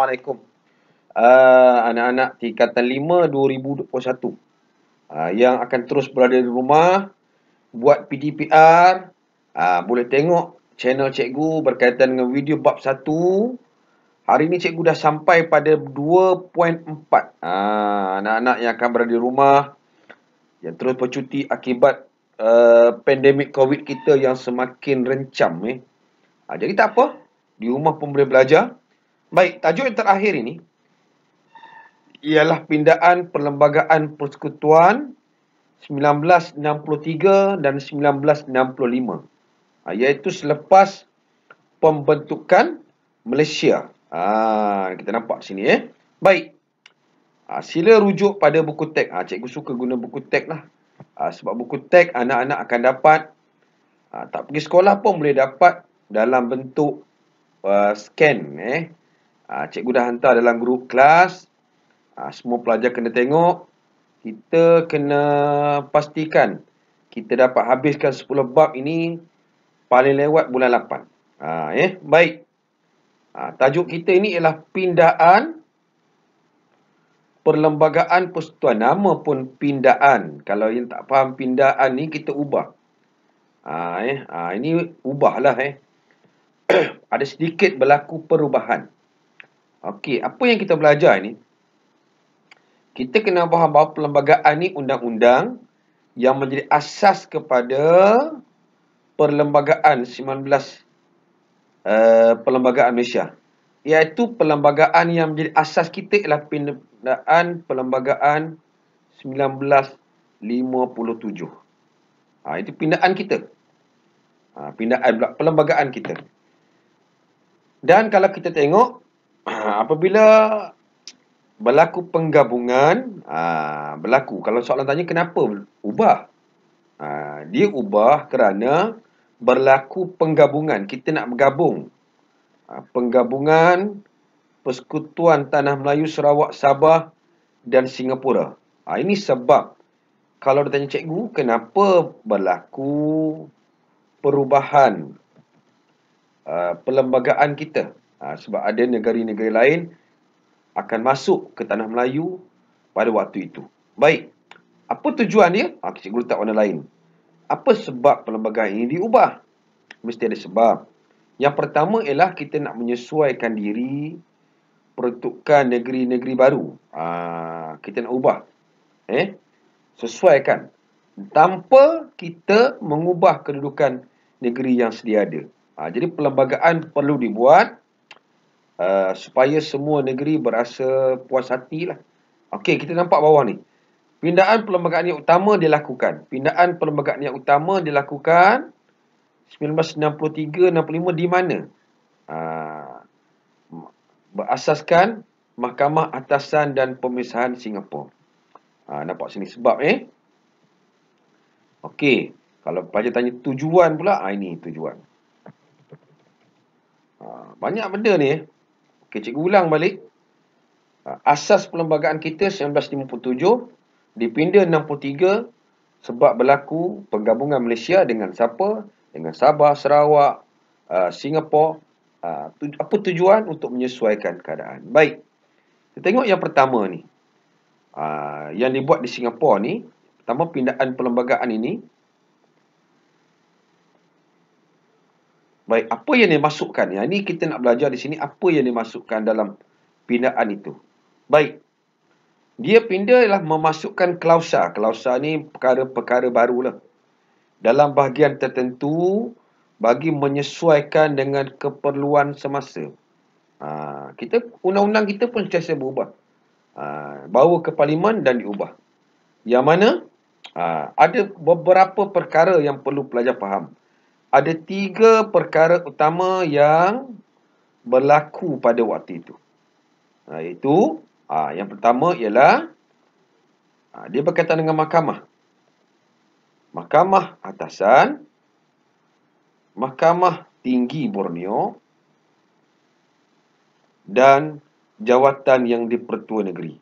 Assalamualaikum. Anak-anak tingkatan 5 2021 yang akan terus berada di rumah, buat PDPR, boleh tengok channel cikgu berkaitan dengan video bab 1. Hari ni cikgu dah sampai pada 2.4. Anak-anak yang akan berada di rumah, yang terus bercuti akibat pandemik COVID kita yang semakin rencam. Jadi tak apa, di rumah pun boleh belajar. Baik, tajuk yang terakhir ini ialah pindaan Perlembagaan Persekutuan 1963 dan 1965. Iaitu selepas pembentukan Malaysia. Kita nampak sini. Baik. Sila rujuk pada buku teks. Cikgu suka guna buku teks lah. Sebab buku teks anak-anak akan dapat. Tak pergi sekolah pun boleh dapat dalam bentuk scan. Cikgu dah hantar dalam grup kelas. Semua pelajar kena tengok. Kita kena pastikan kita dapat habiskan 10 bab ini paling lewat bulan 8. Baik. Tajuk kita ini ialah pindaan Perlembagaan Persekutuan. Nama pun pindaan. Kalau yang tak faham pindaan ni kita ubah. Ini ubahlah. Ada sedikit berlaku perubahan. Okey, apa yang kita belajar ni? Kita kena faham bahawa perlembagaan ni undang-undang yang menjadi asas kepada Perlembagaan 19 Perlembagaan Malaysia. Iaitu perlembagaan yang menjadi asas kita ialah pindaan Perlembagaan 1957. Itu pindaan kita. Pindaan perlembagaan kita. Dan kalau kita tengok, apabila berlaku penggabungan, kalau soalan tanya kenapa ubah? Dia ubah kerana berlaku penggabungan. Kita nak bergabung. Penggabungan Persekutuan Tanah Melayu, Sarawak, Sabah dan Singapura. Ini sebab kalau ditanya cikgu, kenapa berlaku perubahan perlembagaan kita? Sebab ada negara-negara lain akan masuk ke Tanah Melayu pada waktu itu. Baik. Apa tujuan dia? Cikgu letak warna lain. Apa sebab perlembagaan ini diubah? Mesti ada sebab. Yang pertama ialah kita nak menyesuaikan diri peruntukan negeri-negeri baru. Kita nak ubah. Sesuaikan. Tanpa kita mengubah kedudukan negeri yang sedia ada. Jadi perlembagaan perlu dibuat supaya semua negeri berasa puas hati lah. Okey, kita nampak bawah ni. Pindaan perlembagaan yang utama dilakukan. Pindaan perlembagaan yang utama dilakukan 1963-65 di mana? Berasaskan Mahkamah Atasan dan Pemisahan Singapura. Nampak sini sebab Okey, kalau pelajar tanya tujuan pula, ini tujuan. Banyak benda ni. Okey, cikgu ulang balik. Asas perlembagaan kita 1957 dipinda 63 sebab berlaku penggabungan Malaysia dengan siapa? Dengan Sabah, Sarawak, Singapura. Apa tujuan? Untuk menyesuaikan keadaan. Baik. Kita tengok yang pertama ni. Yang dibuat di Singapura ni. Pertama, pindaan perlembagaan ini. Baik, apa yang dimasukkan? Yang ini kita nak belajar di sini. Apa yang dimasukkan dalam pindaan itu? Baik. Dia pindah ialah memasukkan klausa. Klausa ni perkara-perkara barulah. Dalam bahagian tertentu bagi menyesuaikan dengan keperluan semasa. Undang-undang kita pun sentiasa berubah. Bawa ke parlimen dan diubah. Yang mana ada beberapa perkara yang perlu pelajar faham. Ada 3 perkara utama yang berlaku pada waktu itu. Iaitu yang pertama ialah dia berkaitan dengan mahkamah. Mahkamah Atasan, Mahkamah Tinggi Borneo dan jawatan yang di-Pertua Negeri.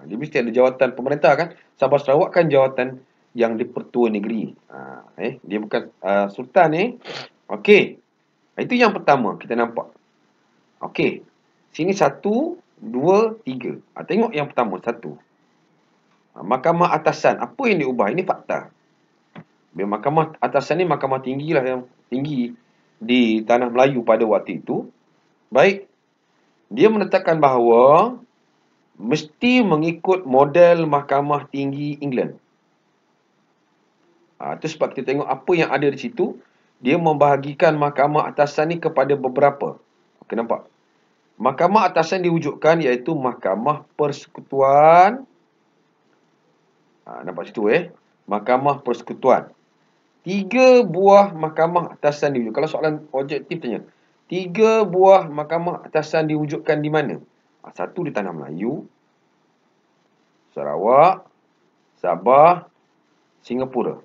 Dia mesti ada jawatan pemerintah kan. Sabah Sarawak kan jawatan yang di-Pertua Negeri. Dia bukan sultan Okey. Itu yang pertama kita nampak. Okey. Sini 1, 2, 3. Tengok yang pertama, 1. Mahkamah atasan. Apa yang diubah? Ini fakta. Mahkamah atasan ni mahkamah tinggi lah, yang tinggi di tanah Melayu pada waktu itu. Baik. Dia menetapkan bahawa mesti mengikut model mahkamah tinggi England. Itu sebab kita tengok apa yang ada di situ. Dia membahagikan mahkamah atasan ni kepada beberapa. Okey, nampak? Mahkamah atasan diwujudkan iaitu Mahkamah Persekutuan. Nampak situ Mahkamah Persekutuan. 3 buah mahkamah atasan diwujudkan. Kalau soalan objektif tanya, 3 buah mahkamah atasan diwujudkan di mana? 1 di Tanah Melayu, Sarawak, Sabah, Singapura.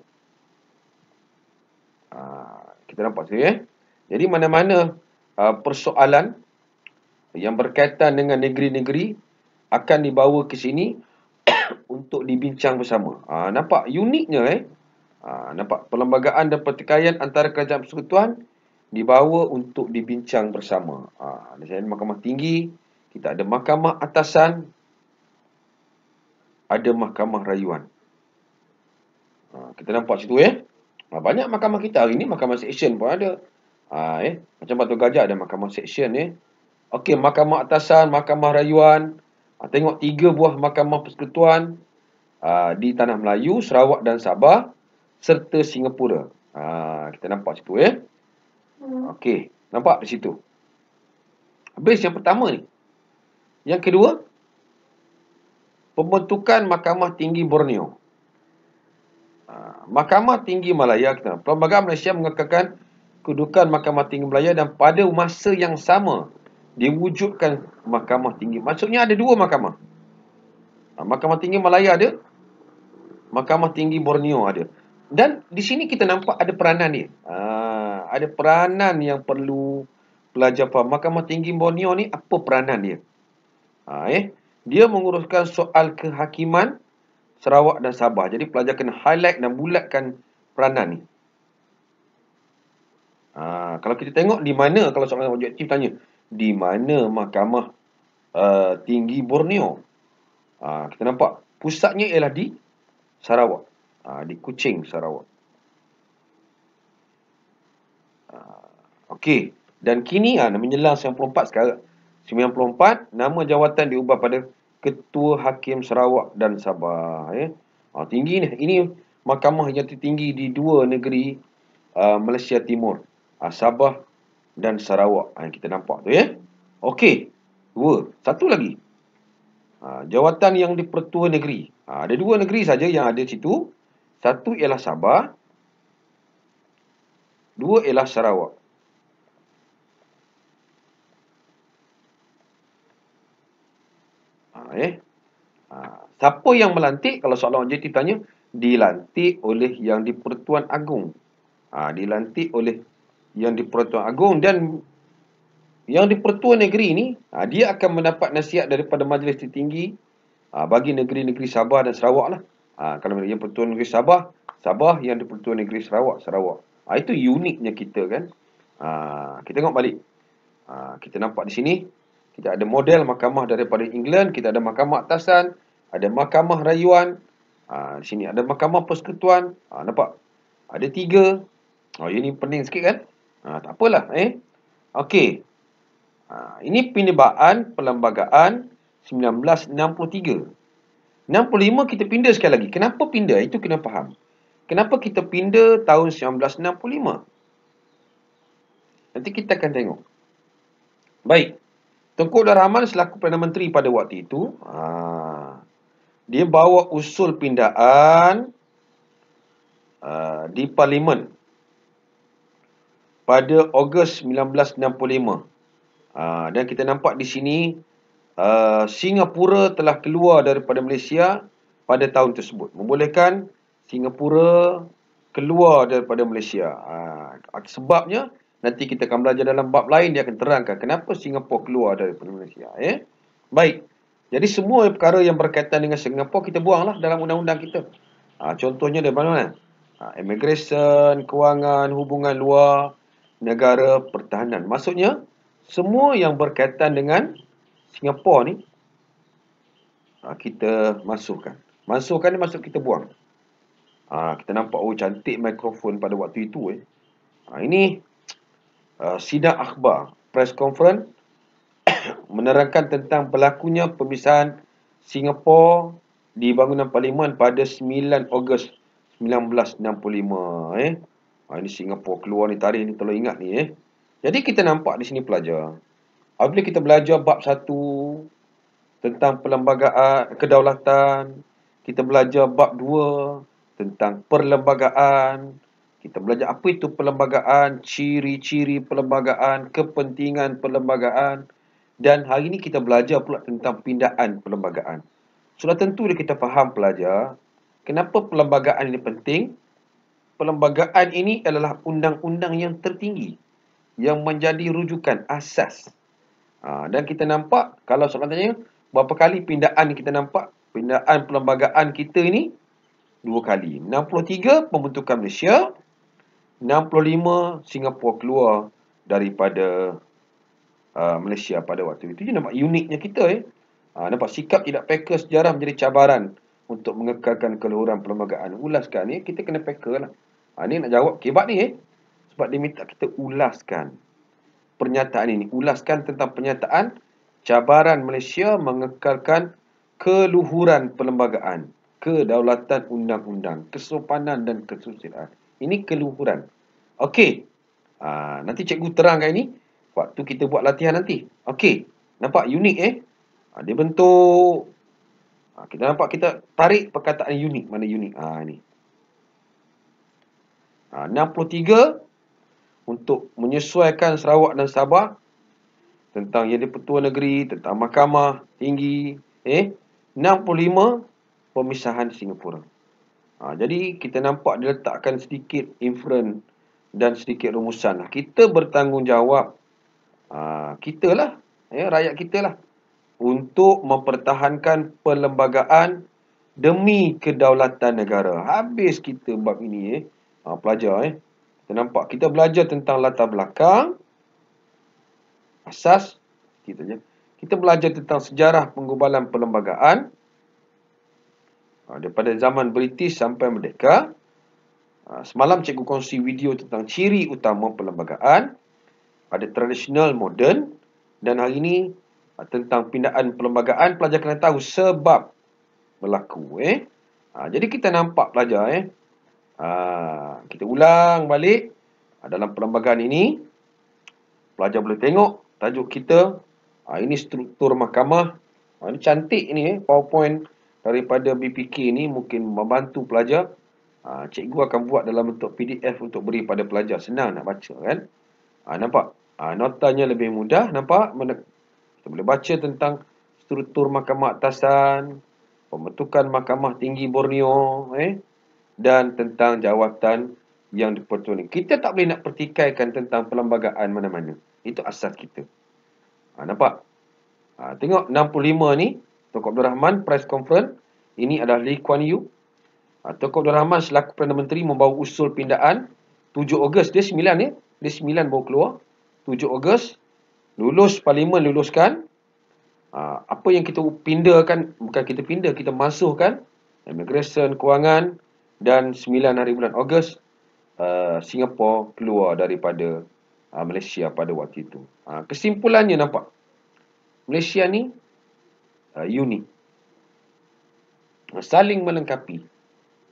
Kita nampak sini Jadi mana-mana persoalan yang berkaitan dengan negeri-negeri akan dibawa ke sini untuk dibincang bersama. Nampak uniknya nampak perlembagaan dan pertikaian antara kerajaan persekutuan dibawa untuk dibincang bersama. Di sini mahkamah tinggi, kita ada mahkamah atasan, ada mahkamah rayuan. Kita nampak situ banyak mahkamah kita hari ni, mahkamah seksyen pun ada. Macam Batu Gajah ada mahkamah seksyen Okey, mahkamah atasan, mahkamah rayuan. Tengok 3 buah mahkamah persekutuan di Tanah Melayu, Sarawak dan Sabah serta Singapura. Kita nampak situ Okey, nampak di situ. Habis yang pertama ni. Yang kedua, pembentukan Mahkamah Tinggi Borneo. Mahkamah Tinggi Malaya, Perlembagaan Malaysia mengekalkan kedudukan Mahkamah Tinggi Malaya dan pada masa yang sama diwujudkan Mahkamah Tinggi. Maksudnya ada 2 mahkamah. Mahkamah Tinggi Malaya ada, Mahkamah Tinggi Borneo ada. Dan di sini kita nampak ada peranan dia. Ada peranan yang perlu pelajar faham. Mahkamah Tinggi Borneo ni apa peranan dia? Dia menguruskan soal kehakiman Sarawak dan Sabah. Jadi pelajar kena highlight dan bulatkan peranan ni. Kalau kita tengok di mana, kalau soalan objektif tanya, di mana Mahkamah Tinggi Borneo? Kita nampak pusatnya ialah di Sarawak. Di Kuching, Sarawak. Okey. Dan kini menjelang 94 sekarang. 94, nama jawatan diubah pada Ketua Hakim Sarawak dan Sabah. Tinggi ni. Ini mahkamah yang tertinggi di 2 negeri Malaysia Timur. Sabah dan Sarawak. Kita nampak tu Okey. 2. Satu lagi. Jawatan yang di-Pertua Negeri. Ada 2 negeri saja yang ada situ. Satu ialah Sabah. 2 ialah Sarawak. Siapa yang melantik? Kalau soalan objektif tanya, dilantik oleh yang di-Pertuan Agong. Dilantik oleh yang di-Pertuan Agong, dan yang di-Pertua Negeri ni dia akan mendapat nasihat daripada Majlis Tertinggi bagi negeri-negeri Sabah dan Sarawak lah. Kalau yang Pertua Negeri Sabah, Sabah, yang di-Pertua Negeri Sarawak, Sarawak. Itu uniknya kita kan. Kita tengok balik. Kita nampak di sini kita ada model mahkamah daripada England, kita ada mahkamah atasan, ada mahkamah rayuan. Di sini ada mahkamah persekutuan. Nampak? Ada 3. Ini pening sikit kan? Tak apalah Okey. Ini penibaan perlembagaan 1963. 65 kita pindah sekali lagi. Kenapa pindah? Itu kena faham. Kenapa kita pindah tahun 1965? Nanti kita akan tengok. Baik. Tunku Abdul Rahman selaku Perdana Menteri pada waktu itu, dia bawa usul pindaan di Parlimen pada Ogos 1965. Dan kita nampak di sini Singapura telah keluar daripada Malaysia pada tahun tersebut. Membolehkan Singapura keluar daripada Malaysia. Sebabnya nanti kita akan belajar dalam bab lain, dia akan terangkan kenapa Singapura keluar daripada Malaysia. Baik. Jadi semua perkara yang berkaitan dengan Singapura kita buanglah dalam undang-undang kita. Contohnya dari mana? Immigration, kewangan, hubungan luar negara, pertahanan. Maksudnya semua yang berkaitan dengan Singapura ni kita masukkan. Masukkan ni maksud kita buang. Kita nampak cantik mikrofon pada waktu itu. Ini sidang akhbar, press conference menerangkan tentang berlakunya pemisahan Singapura di bangunan Parlimen pada 9 Ogos 1965. Ini Singapura keluar ni, tarikh ni tolong ingat ni. Jadi kita nampak di sini pelajar. Apabila kita belajar bab 1 tentang perlembagaan kedaulatan, kita belajar bab 2 tentang perlembagaan, kita belajar apa itu perlembagaan, ciri-ciri perlembagaan, kepentingan perlembagaan, dan hari ini kita belajar pula tentang pindaan perlembagaan. Sudah tentu kita faham pelajar, kenapa perlembagaan ini penting. Perlembagaan ini adalah undang-undang yang tertinggi yang menjadi rujukan asas. Dan kita nampak, kalau soalan tanya, berapa kali pindaan kita nampak? Pindaan perlembagaan kita ini 2 kali. 63 pembentukan Malaysia, 65 Singapura keluar daripada Malaysia pada waktu itu. Jadi nampak uniknya kita. Nampak sikap tidak peka sejarah menjadi cabaran untuk mengekalkan keluhuran perlembagaan. Ulaskan ni, kita kena peka lah. Ni nak jawab kebat ni. Sebab dia minta kita ulaskan pernyataan ini. Ulaskan tentang pernyataan cabaran Malaysia mengekalkan keluhuran perlembagaan, kedaulatan undang-undang, kesopanan dan kesusilaan. Ini keluhuran. Okey. Nanti cikgu terangkan ini waktu kita buat latihan nanti. Okey. Nampak unik dia bentuk. Kita nampak, kita tarik perkataan unik. Mana unik? Ni. 63 untuk menyesuaikan Sarawak dan Sabah tentang Yang di-Pertua Negeri, tentang Mahkamah Tinggi. 65 pemisahan Singapura. Jadi kita nampak dia letakkan sedikit inference dan sedikit rumusan. Kita bertanggungjawab, kita lah, rakyat kita lah, untuk mempertahankan perlembagaan demi kedaulatan negara. Habis kita bab ini, pelajar. Kita nampak, kita belajar tentang latar belakang, asas, kita belajar tentang sejarah penggubalan perlembagaan, daripada zaman British sampai merdeka. Semalam cikgu kongsi video tentang ciri utama perlembagaan, ada tradisional, moden, dan hari ini tentang pindaan perlembagaan. Pelajar kena tahu sebab berlaku. Jadi kita nampak pelajar, kita ulang balik dalam perlembagaan ini. Pelajar boleh tengok tajuk kita. Ini struktur mahkamah. Ini cantik ni, PowerPoint daripada BPK ni mungkin membantu pelajar. Cikgu akan buat dalam bentuk PDF untuk beri pada pelajar. Senang nak baca kan. Nampak? Notanya lebih mudah. Nampak? Kita boleh baca tentang struktur mahkamah atasan, pembentukan Mahkamah Tinggi Borneo, dan tentang jawatan yang di-Pertua Negeri. Kita tak boleh nak pertikaikan tentang perlembagaan mana-mana. Itu asas kita. Nampak? Tengok 65 ni, Tunku Abdul Rahman press conference. Ini adalah Lee Kuan Yew. Tunku Abdul Rahman selaku Perdana Menteri membawa usul pindaan 7 Ogos. Dia 9 ni. Dia 9 baru keluar. 7 Ogos. Lulus Parlimen, luluskan. Apa yang kita pindakan, bukan kita pindah, kita masukkan. Immigration, kewangan. Dan 9 hari bulan Ogos, Singapura keluar daripada Malaysia pada waktu itu. Kesimpulannya nampak. Malaysia ni unik. Saling melengkapi.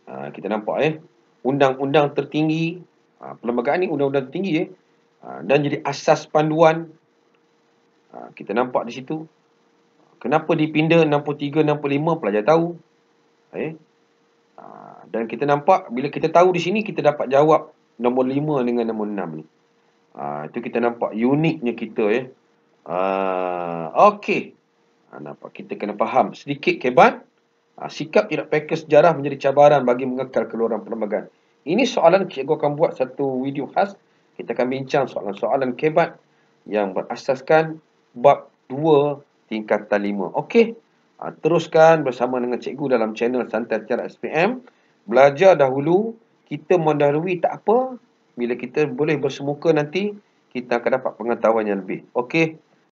Kita nampak undang-undang tertinggi. Perlembagaan ni undang-undang tertinggi dan jadi asas panduan. Kita nampak di situ. Kenapa dipindah 63, 65, pelajar tahu. Dan kita nampak, bila kita tahu di sini, kita dapat jawab nombor 5 dengan nombor 6 ni. Itu kita nampak uniknya kita. Okey. Nampak, kita kena faham sedikit kebat. Sikap tidak peka sejarah menjadi cabaran bagi mengekal keluaran perlembagaan. Ini soalan cikgu akan buat satu video khas. Kita akan bincang soalan-soalan kebat yang berasaskan bab 2 tingkatan 5. Okey. Teruskan bersama dengan cikgu dalam channel Santai Tiara SPM. Belajar dahulu, kita mendahului tak apa. Bila kita boleh bersemuka nanti, kita akan dapat pengetahuan yang lebih. Okey.